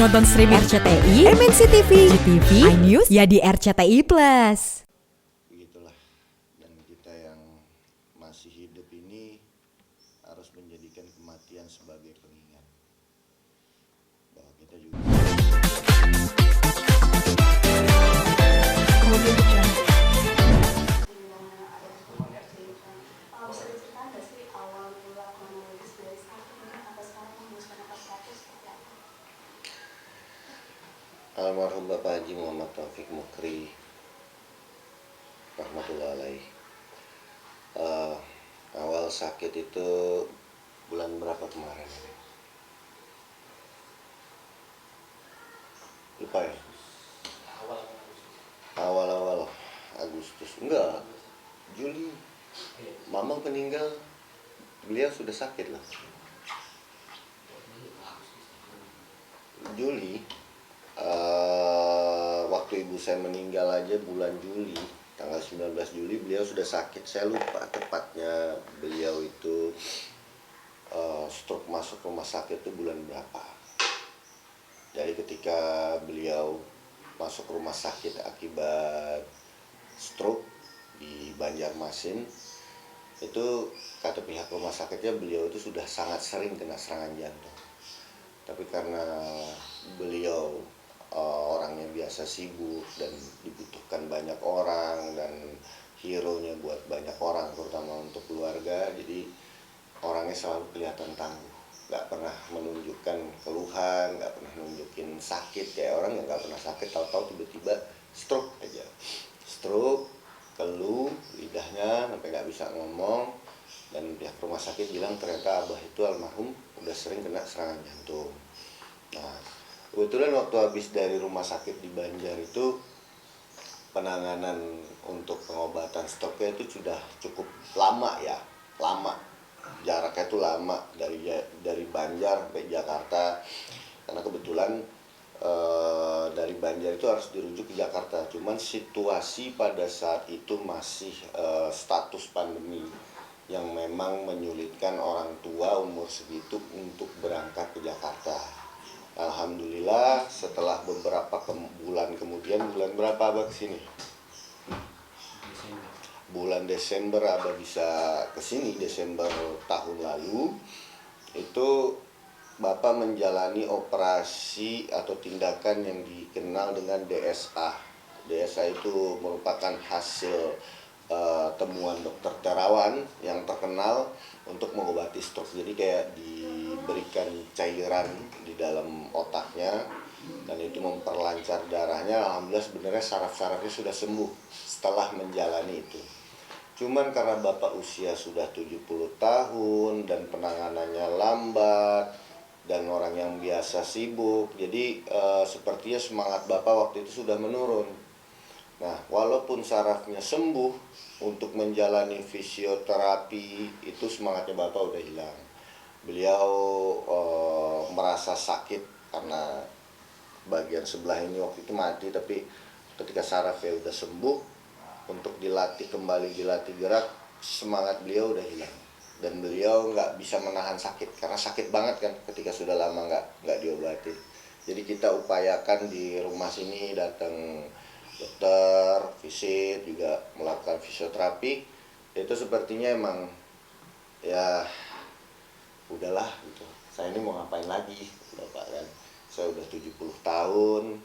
Nonton streaming RCTI, MNC TV, GTV, iNews, ya di RCTI Plus. Begitulah, dan kita yang masih hidup ini harus menjadikan kematian sebagai pengingat bahwa kita juga almarhum Bapak Haji Muhammad Taufik Mukri rahmatullah alaih. Awal sakit itu bulan berapa kemarin? Lupa ya? Awal Agustus, enggak, Juli. Mamang peninggal, beliau sudah sakit lah. Juli, waktu ibu saya meninggal aja bulan Juli, tanggal 19 Juli beliau sudah sakit. Saya lupa tepatnya beliau itu stroke masuk rumah sakit itu bulan berapa. Jadi ketika beliau masuk rumah sakit akibat stroke di Banjarmasin, itu kata pihak rumah sakitnya beliau itu sudah sangat sering kena serangan jantung. Tapi karena beliau orangnya biasa sibuk dan dibutuhkan banyak orang dan hero-nya buat banyak orang, terutama untuk keluarga, jadi orangnya selalu kelihatan tangguh, nggak pernah menunjukkan keluhan, nggak pernah nunjukin sakit kayak orang yang nggak pernah sakit, tahu-tahu tiba-tiba stroke aja, stroke, keluh, lidahnya sampai nggak bisa ngomong. Dan pihak rumah sakit bilang ternyata abah itu almarhum udah sering kena serangan jantung. Nah, kebetulan waktu habis dari rumah sakit di Banjar itu, penanganan untuk pengobatan stroke itu sudah cukup lama ya, lama. Jaraknya itu lama dari Banjar sampai Jakarta. Karena kebetulan dari Banjar itu harus dirujuk ke Jakarta. Cuman situasi pada saat itu masih status pandemi yang memang menyulitkan orang tua umur segitu untuk berangkat ke Jakarta. Alhamdulillah setelah beberapa bulan kemudian, bulan berapa abah kesini? Bulan Desember abah bisa kesini, Desember tahun lalu. Itu Bapak menjalani operasi atau tindakan yang dikenal dengan DSA. DSA itu merupakan hasil temuan dokter Terawan yang terkenal untuk mengobati stroke. Jadi kayak diberikan cairan di dalam otaknya dan itu memperlancar darahnya. Alhamdulillah sebenarnya saraf-sarafnya sudah sembuh setelah menjalani itu. Cuman karena Bapak usia sudah 70 tahun dan penanganannya lambat dan orang yang biasa sibuk, jadi sepertinya semangat Bapak waktu itu sudah menurun. Nah, walaupun sarafnya sembuh, untuk menjalani fisioterapi itu semangatnya Bapak udah hilang. Beliau merasa sakit karena bagian sebelah ini waktu itu mati, tapi ketika sarafnya udah sembuh, untuk dilatih kembali, dilatih gerak, semangat beliau udah hilang. Dan beliau nggak bisa menahan sakit, karena sakit banget kan ketika sudah lama nggak diobati. Jadi kita upayakan di rumah sini datang dokter, visit, juga melakukan fisioterapi. Itu sepertinya emang ya udahlah gitu. Saya ini mau ngapain lagi, Bapak kan. Saya udah 70 tahun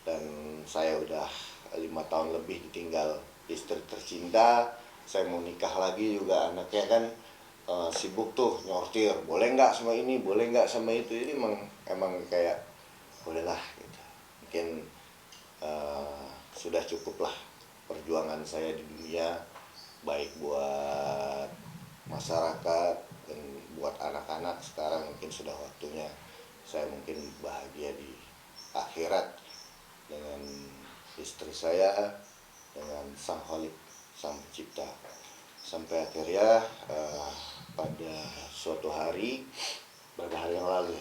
dan saya udah 5 tahun lebih ditinggal istri tercinta. Saya mau nikah lagi juga, anaknya kan sibuk tuh nyortir, boleh nggak sama ini, boleh nggak sama itu. Ini emang kayak udahlah gitu. Mungkin sudah cukuplah perjuangan saya di dunia, baik buat masyarakat dan buat anak-anak. Sekarang mungkin sudah waktunya saya mungkin bahagia di akhirat dengan istri saya, dengan Sang Khalik, Sang Pencipta. Sampai akhirnya pada suatu hari, berapa hari yang lalu,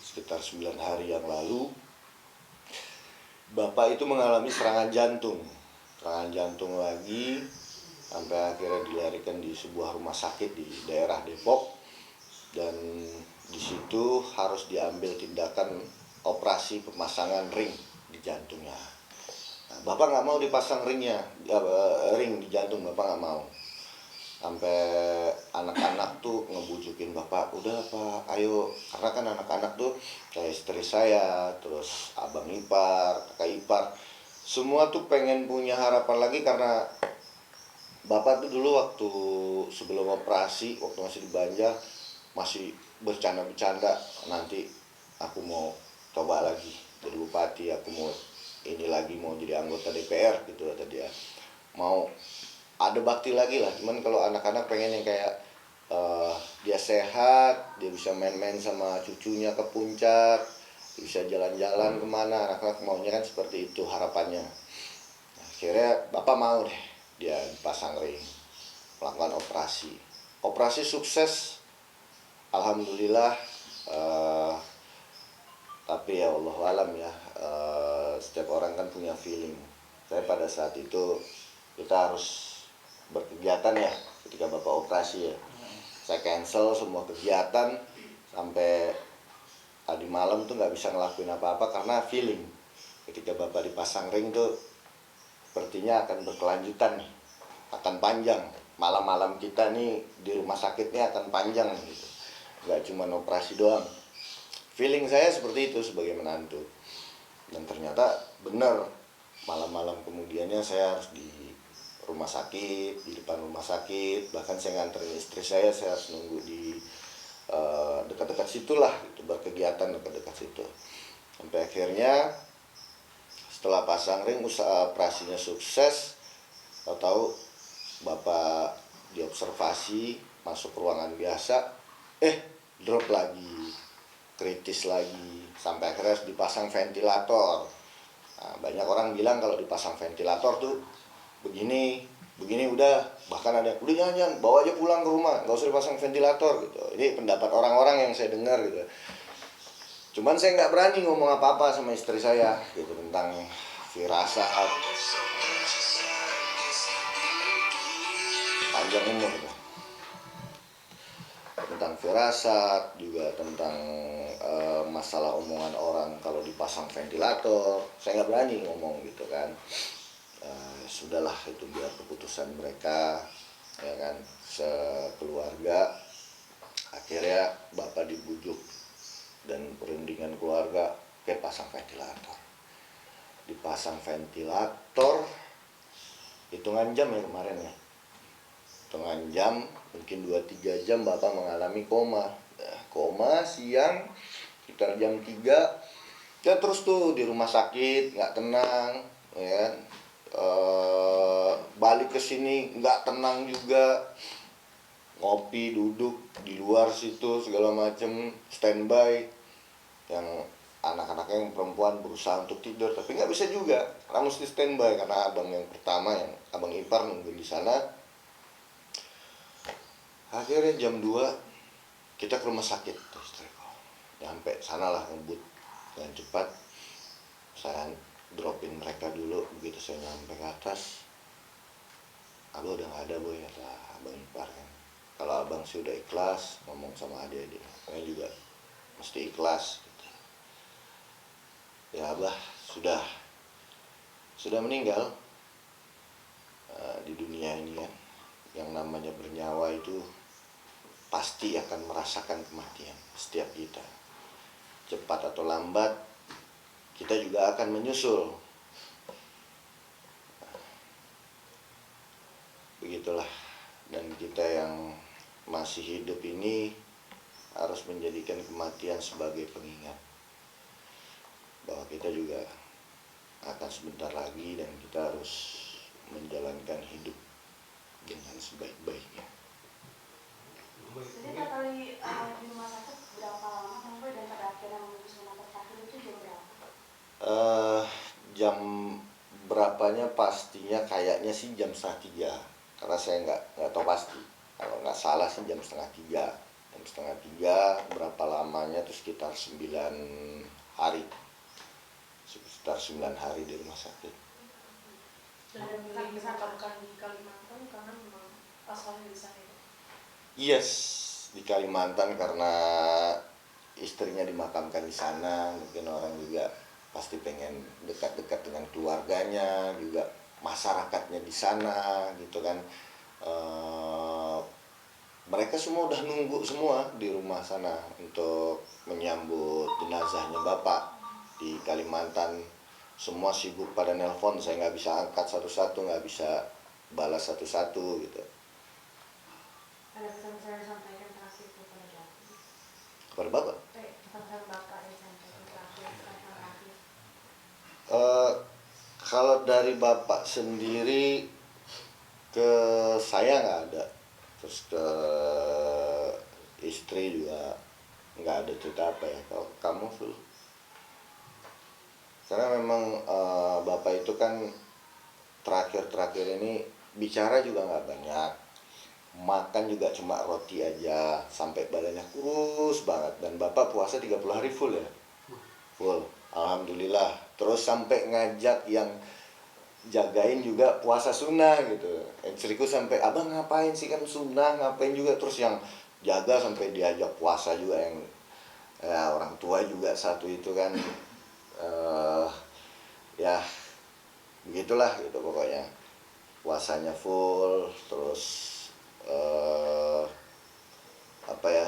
sekitar 9 hari yang lalu, Bapak itu mengalami serangan jantung lagi, sampai akhirnya dilarikan di sebuah rumah sakit di daerah Depok, dan di situ harus diambil tindakan operasi pemasangan ring di jantungnya. Nah, Bapak nggak mau dipasang ring di jantung, Bapak nggak mau. Sampai anak-anak tuh ngebujukin Bapak, udah Pak, ayo. Karena kan anak-anak tuh kayak istri saya, terus abang ipar, kakak ipar, semua tuh pengen punya harapan lagi karena Bapak tuh dulu waktu sebelum operasi, waktu masih di Banjar, masih bercanda-bercanda, nanti aku mau coba lagi jadi bupati, aku mau ini lagi, mau jadi anggota DPR gitu kata dia. Mau ada bakti lagi lah, cuman kalau anak-anak pengen yang kayak dia sehat, dia bisa main-main sama cucunya ke puncak, bisa jalan-jalan kemana, anak-anak maunya kan seperti itu harapannya. Nah, akhirnya Bapak mau deh dia dipasang ring, melakukan operasi sukses, alhamdulillah. eh, tapi ya Allah alam ya, setiap orang kan punya feeling. Saya pada saat itu kita harus berkegiatan ya, ketika Bapak operasi ya, saya cancel semua kegiatan sampai tadi malam tuh nggak bisa ngelakuin apa-apa karena feeling ketika Bapak dipasang ring tuh sepertinya akan berkelanjutan nih, akan panjang. Malam-malam kita nih di rumah sakitnya akan panjang gitu, nggak cuma operasi doang. Feeling saya seperti itu sebagai menantu, dan ternyata benar. Malam-malam kemudiannya saya harus di rumah sakit, di depan rumah sakit, bahkan saya nganterin istri saya harus nunggu di dekat-dekat situlah, itu berkegiatan dekat-dekat situ. Sampai akhirnya setelah pasang ring, usaha operasinya sukses, tahu-tahu Bapak diobservasi masuk ruangan biasa, drop lagi, kritis lagi, sampai akhirnya harus dipasang ventilator. Nah, banyak orang bilang kalau dipasang ventilator tuh begini udah, bahkan ada yang udah jangan bawa aja pulang ke rumah, nggak usah dipasang ventilator gitu. Ini pendapat orang-orang yang saya dengar gitu. Cuman saya nggak berani ngomong apa-apa sama istri saya gitu tentang firasat panjang umur gitu. Tentang firasat juga, tentang masalah omongan orang kalau dipasang ventilator, saya nggak berani ngomong gitu kan. Sudahlah, itu biar keputusan mereka ya kan, sekeluarga. Akhirnya Bapak dibujuk dan perundingan keluarga, pasang ventilator. Dipasang ventilator hitungan jam ya kemarin ya, hitungan jam, mungkin 2-3 jam Bapak mengalami koma. Koma siang sekitar jam 3, ya terus tuh di rumah sakit nggak tenang ya. Balik ke sini nggak tenang juga, ngopi, duduk di luar situ segala macem, standby. Yang anak-anaknya yang perempuan berusaha untuk tidur tapi nggak bisa juga karena mesti standby, karena abang yang pertama, yang abang ipar nunggu di sana. Akhirnya jam 2 kita ke rumah sakit tuh istriku, nyampe sana lah ngebut dengan cepat. Saya dropin mereka dulu. Begitu saya nyampe ke atas, abang udah nggak ada boy, kata abang ipar kan. Kalau abang sih udah ikhlas ngomong sama adik-adik, saya juga mesti ikhlas gitu. Ya abah sudah meninggal. Di dunia ini kan, yang namanya bernyawa itu pasti akan merasakan kematian. Setiap kita, cepat atau lambat, kita juga akan menyusul. Begitulah. Dan kita yang masih hidup ini harus menjadikan kematian sebagai pengingat bahwa kita juga akan sebentar lagi, dan kita harus menjalankan hidup dengan sebaik-baiknya. Jadi kali di rumah sakit berapa lama sampai, dan pada akhirnya memutuskan nafas terakhir itu jam berapa? Jam berapanya pastinya kayaknya sih jam 2:30, karena saya nggak tahu pasti. Kalau nggak salah sih jam 2:30. Jam 2:30, berapa lamanya itu sekitar 9 hari. Sekitar 9 hari di rumah sakit. Dan dimakamkan di Kalimantan karena memang asalnya di sana itu. Yes, di Kalimantan karena istrinya dimakamkan di sana, mungkin orang juga pasti pengen dekat-dekat dengan keluarganya, juga masyarakatnya di sana gitu kan. Mereka semua udah nunggu semua di rumah sana untuk menyambut jenazahnya bapak di Kalimantan. Semua sibuk pada nelpon, saya nggak bisa angkat satu-satu, nggak bisa balas satu-satu gitu. Ada pesan saya sampaikan terakhir kepada bapak. Kepada bapak, Pesan bapak yang sampaikan terakhir, pesan terakhir. kalau dari bapak sendiri ke saya nggak ada, terus ke istri juga nggak ada cerita apa ya. Kalau kamu Sul? Karena memang bapak itu kan terakhir ini bicara juga nggak banyak, makan juga cuma roti aja sampai badannya kurus banget. Dan bapak puasa 30 hari full ya, full, alhamdulillah. Terus sampai ngajak yang jagain juga puasa sunnah gitu. Istriku sampai, abang ngapain sih, kan sunnah ngapain juga. Terus yang jaga sampai diajak puasa juga, yang ya, orang tua juga satu itu kan. Ya begitulah gitu pokoknya, puasanya full. Terus apa ya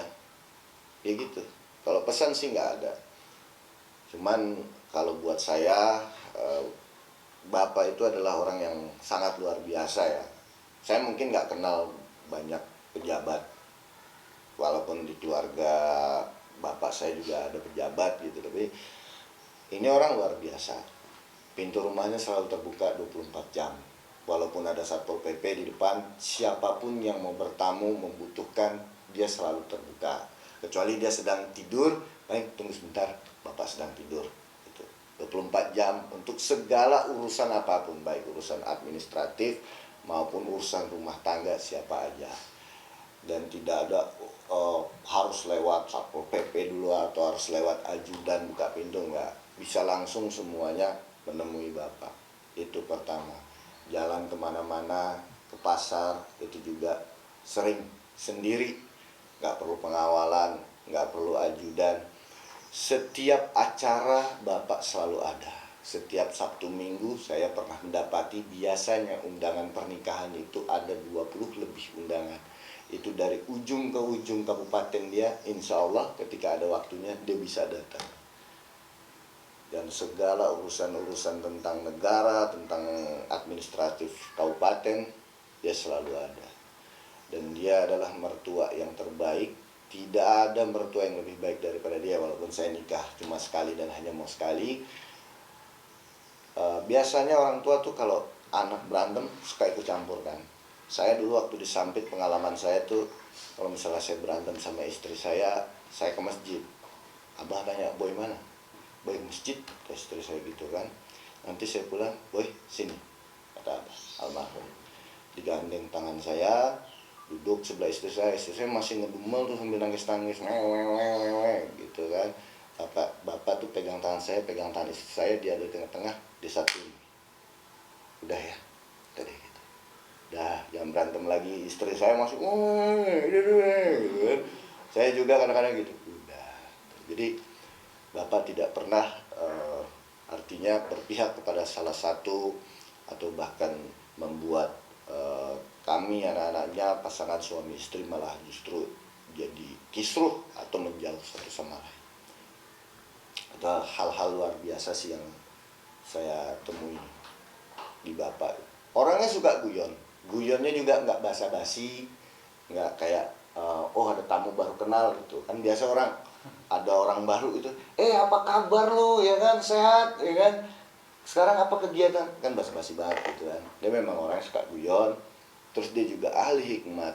gitu. Kalau pesan sih nggak ada, cuman kalau buat saya bapak itu adalah orang yang sangat luar biasa ya. Saya mungkin nggak kenal banyak pejabat, walaupun di keluarga bapak saya juga ada pejabat gitu, tapi ini orang luar biasa. Pintu rumahnya selalu terbuka 24 jam. Walaupun ada Satpol PP di depan, siapapun yang mau bertamu, membutuhkan, dia selalu terbuka. Kecuali dia sedang tidur, baik tunggu sebentar, bapak sedang tidur. Gitu. 24 jam untuk segala urusan apapun, baik urusan administratif maupun urusan rumah tangga siapa aja. Dan tidak ada harus lewat Satpol PP dulu atau harus lewat ajudan buka pintu, enggak. Bisa langsung semuanya menemui bapak. Itu pertama. Jalan kemana-mana, ke pasar, itu juga sering sendiri, nggak perlu pengawalan, nggak perlu ajudan. Setiap acara bapak selalu ada. Setiap Sabtu Minggu saya pernah mendapati, biasanya undangan pernikahan itu ada 20 lebih undangan. Itu dari ujung ke ujung kabupaten dia, insya Allah ketika ada waktunya dia bisa datang. Dan segala urusan-urusan tentang negara, tentang administratif kabupaten, dia selalu ada. Dan dia adalah mertua yang terbaik. Tidak ada mertua yang lebih baik daripada dia, walaupun saya nikah cuma sekali dan hanya mau sekali. Biasanya orang tua tuh kalau anak berantem suka ikut campur kan. Saya dulu waktu di Sampit, pengalaman saya tuh, kalau misalnya saya berantem sama istri saya ke masjid. Abah tanya, boy mana? Boy masjid, ke istri saya gitu kan. Nanti saya pulang, boy sini, kata Abah almarhum. Digandeng tangan saya, duduk sebelah istri saya masih ngedumel tuh sambil nangis-nangis, gitu kan. Bapak tuh pegang tangan saya, pegang tangan istri saya, dia di tengah-tengah, dia satuin. Udah ya, tadi gitu. Dah, jangan berantem lagi. Istri saya masih, gitu kan. Saya juga kadang-kadang gitu. Udah. Jadi bapak tidak pernah artinya berpihak kepada salah satu, atau bahkan membuat kami anak-anaknya, pasangan suami istri malah justru jadi kisruh atau menjauh satu sama lain. Itu hal-hal luar biasa sih yang saya temui di bapak. Orangnya suka guyon, guyonnya juga nggak basa-basi, nggak kayak oh ada tamu baru kenal gitu kan. Biasa orang, ada orang baru itu, apa kabar lu, ya kan, sehat, ya kan, sekarang apa kegiatan, kan basa-basi banget gitu kan. Dia memang orang suka guyon. Terus dia juga ahli hikmat.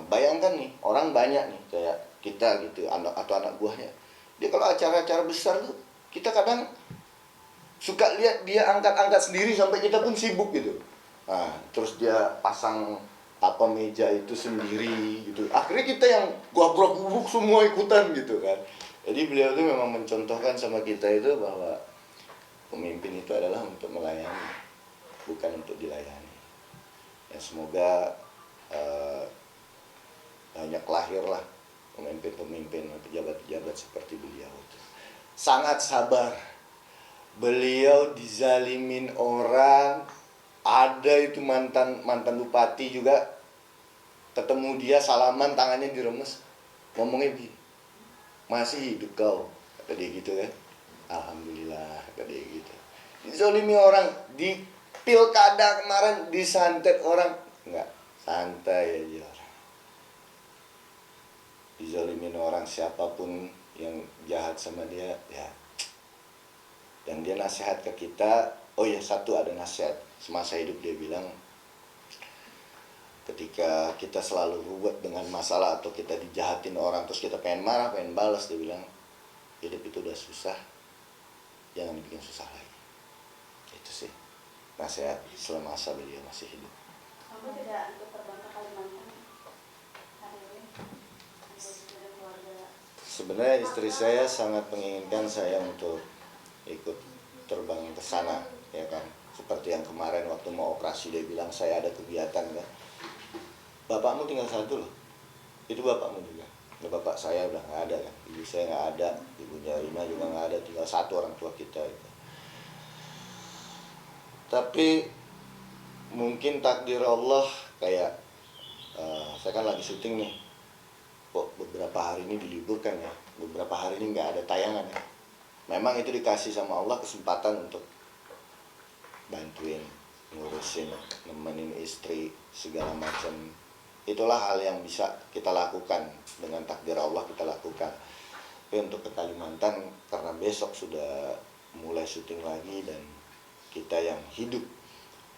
Bayangkan nih, orang banyak nih kayak kita gitu, anak atau anak buahnya, dia kalau acara-acara besar tuh, kita kadang suka lihat dia angkat-angkat sendiri sampai kita pun sibuk gitu. Nah, terus dia pasang apa meja itu sendiri gitu. Akhirnya kita yang gobrak-gubuk semua ikutan gitu kan. Jadi beliau tuh memang mencontohkan sama kita itu bahwa pemimpin itu adalah untuk melayani, bukan untuk dilayani. Ya semoga banyak lahirlah pemimpin-pemimpin, pejabat-pejabat seperti beliau itu. Sangat sabar. Beliau dizalimin orang, ada itu mantan bupati juga, ketemu dia salaman tangannya diremes, ngomongnya begini, masih hidup kau, kata dia gitu kan. Alhamdulillah, kata dia gitu. Dizalimi orang, di pilkada kemarin disantet orang, enggak, santai aja orang. Dizalimin orang, siapapun yang jahat sama dia, ya. Dan dia nasihat ke kita. Oh ya, satu ada nasihat semasa hidup, dia bilang, ketika kita selalu ruwet dengan masalah atau kita dijahatin orang terus kita pengen marah, pengen balas, dia bilang, hidup itu udah susah, jangan bikin susah lagi. Itu sih nasihat semasa beliau masih hidup. Kamu tidak ikut terbang ke Kalimantan hari ini? Ada keluarga. Sebenarnya istri saya sangat menginginkan saya untuk ikut terbang ke sana, ya kan. Seperti yang kemarin waktu mau operasi, dia bilang saya ada kegiatan kan. Bapakmu tinggal satu loh, itu bapakmu juga. Nah, bapak saya udah nggak ada kan, ibu saya nggak ada, ibunya Rina juga nggak ada, tinggal satu orang tua kita itu. Tapi mungkin takdir Allah kayak saya kan lagi syuting nih, kok beberapa hari ini diliburkan ya, beberapa hari ini nggak ada tayangan ya. Memang itu dikasih sama Allah kesempatan untuk bantuin, ngurusin, nemenin istri, segala macam. Itulah hal yang bisa kita lakukan, dengan takdir Allah kita lakukan. Tapi untuk ke Kalimantan, karena besok sudah mulai syuting lagi dan kita yang hidup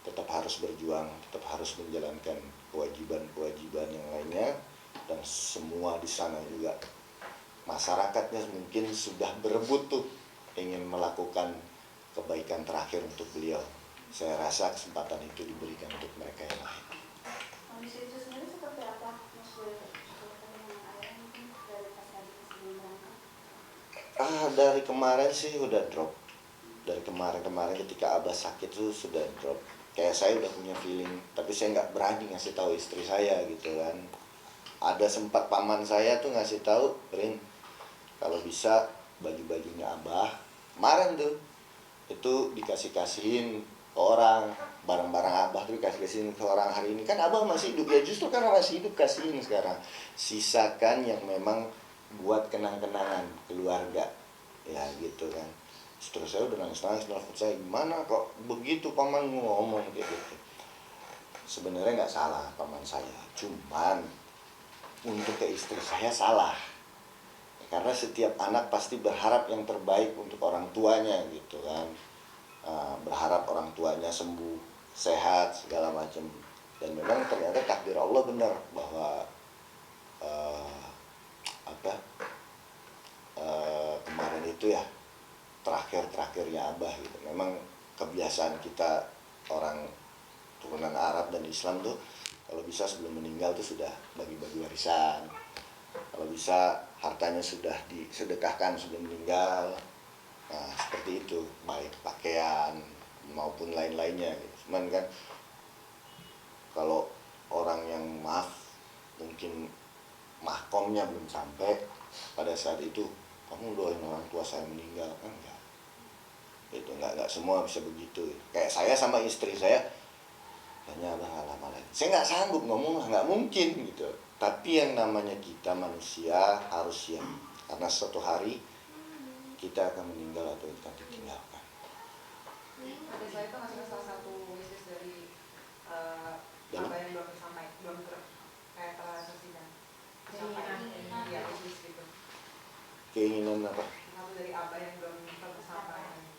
tetap harus berjuang, tetap harus menjalankan kewajiban-kewajiban yang lainnya. Dan semua di sana juga masyarakatnya mungkin sudah berebut tuh, ingin melakukan kebaikan terakhir untuk beliau. Saya rasa kesempatan itu diberikan untuk mereka yang lain. Kondisi itu sendiri seperti apa? Mas boleh ceritakan dengan ayah mungkin dari pas tadi sebelum berangkat? Dari kemarin sih udah drop. Dari kemarin ketika Abah sakit tuh sudah drop. Kayak saya udah punya feeling, tapi saya nggak berani ngasih tahu istri saya gitu kan. Ada sempat paman saya tuh ngasih tahu, Rin, kalau bisa baju-bajunya Abah kemarin tuh itu dikasihin ke orang, barang-barang Abah tuh dikasihin ke orang. Hari ini kan Abah masih hidup, ya justru karena masih hidup kasihin sekarang. Sisakan yang memang buat kenang-kenangan keluarga, ya gitu kan. Terus saya udah nangis-nangis, nelfon saya, gimana kok begitu paman ngomong kayak gitu. Sebenarnya nggak salah paman saya, cuman untuk ke istri saya salah. Karena setiap anak pasti berharap yang terbaik untuk orang tuanya gitu kan. Berharap orang tuanya sembuh, sehat, segala macam. Dan memang ternyata takdir Allah benar bahwa kemarin itu ya terakhirnya Abah gitu. Memang kebiasaan kita orang turunan Arab dan Islam tuh kalau bisa sebelum meninggal tuh sudah bagi-bagi warisan. Kalau bisa hartanya sudah disedekahkan sebelum meninggal. Nah, seperti itu, baik pakaian maupun lain-lainnya gitu. Cuman kan kalau orang yang mungkin mahkomnya belum sampai pada saat itu, kamu doain orang tua saya meninggal, kan enggak. Itu enggak semua bisa begitu. Kayak saya sama istri saya, hanya Abah lama lagi. Saya nggak sanggup ngomong, nggak mungkin gitu. Tapi yang namanya kita manusia harus siap, karena suatu hari kita akan meninggal atau kita ditinggalkan. Adik saya itu masih salah satu wishlist dari apa yang belum sampai, kayak terrealisasi dan keinginan ya wishlist gitu. Keinginan apa? Satu dari apa yang belum tersampai.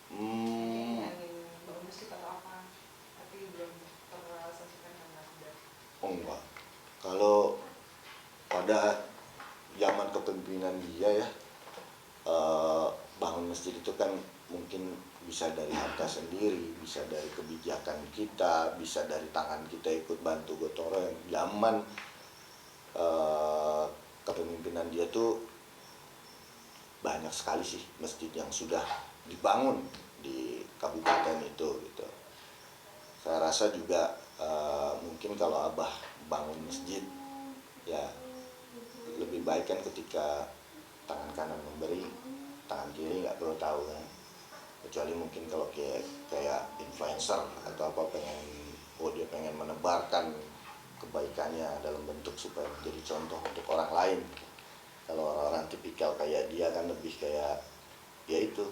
Hmm. Ingin bermusik atau apa, tapi belum terrealisasikan karena sudah. Oh enggak. Kalau pada zaman kepemimpinan dia ya, bangun masjid itu kan mungkin bisa dari harta sendiri, bisa dari kebijakan kita, bisa dari tangan kita ikut bantu gotong royong. Zaman kepemimpinan dia tuh banyak sekali sih masjid yang sudah dibangun di kabupaten itu gitu. Saya rasa juga mungkin kalau Abah bangun masjid ya baik kan ketika tangan kanan memberi, tangan kiri nggak perlu tahu kan. Kecuali mungkin kalau kayak influencer atau apa dia pengen menebarkan kebaikannya dalam bentuk supaya menjadi contoh untuk orang lain. Kalau orang-orang tipikal kayak dia kan lebih kayak ya itu